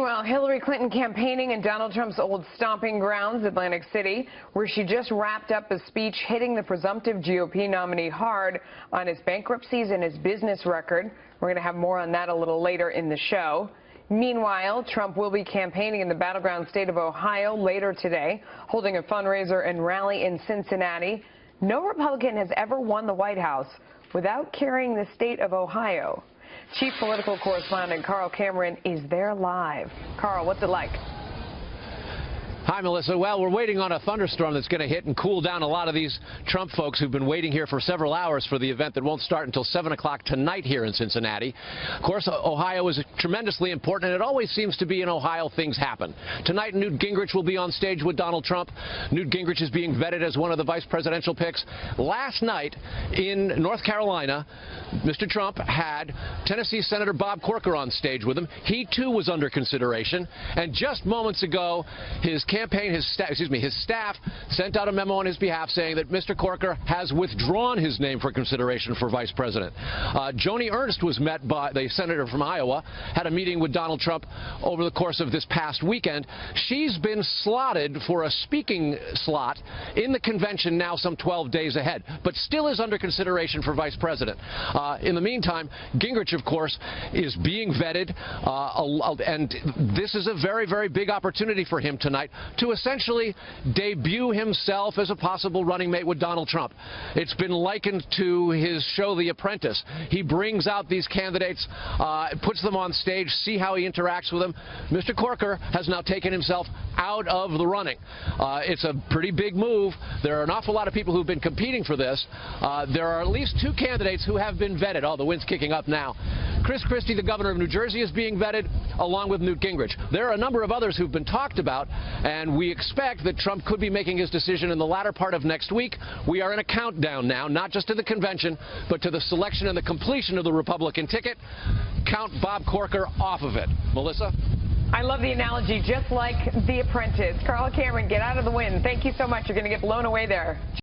Meanwhile, Hillary Clinton campaigning in Donald Trump's old stomping grounds, Atlantic City, where she just wrapped up a speech hitting the presumptive GOP nominee hard on his bankruptcies and his business record. We're going to have more on that a little later in the show. Meanwhile, Trump will be campaigning in the battleground state of Ohio later today, holding a fundraiser and rally in Cincinnati. No Republican has ever won the White House without carrying the state of Ohio. Chief political correspondent Carl Cameron is there live. Carl, what's it like? Hi, Melissa. Well, we're waiting on a thunderstorm that's going to hit and cool down a lot of these Trump folks who've been waiting here for several hours for the event that won't start until 7 o'clock tonight here in Cincinnati. Of course, Ohio is tremendously important, and it always seems to be in Ohio things happen. Tonight, Newt Gingrich will be on stage with Donald Trump. Newt Gingrich is being vetted as one of the vice presidential picks. Last night in North Carolina, Mr. Trump had Tennessee Senator Bob Corker on stage with him. He, too, was under consideration. And just moments ago, his staff sent out a memo on his behalf saying that Mr. Corker has withdrawn his name for consideration for vice president. Joni Ernst was met by the senator from Iowa, had a meeting with Donald Trump over the course of this past weekend. She's been slotted for a speaking slot in the convention now some 12 days ahead, but still is under consideration for vice president. In the meantime, Gingrich, of course, is being vetted, and this is a very, very big opportunity for him tonight to essentially debut himself as a possible running mate with Donald Trump. It's been likened to his show, The Apprentice. He brings out these candidates, puts them on stage, see how he interacts with them. Mr. Corker has now taken himself out of the running. It's a pretty big move. There are an awful lot of people who've been competing for this. There are at least 2 candidates who have been vetted. Oh, the wind's kicking up now. Chris Christie, the governor of New Jersey, is being vetted, along with Newt Gingrich. There are a number of others who've been talked about, and we expect that Trump could be making his decision in the latter part of next week. We are in a countdown now, not just to the convention, but to the selection and the completion of the Republican ticket. Count Bob Corker off of it. Melissa? I love the analogy, just like The Apprentice. Carl Cameron, get out of the wind. Thank you so much. You're going to get blown away there.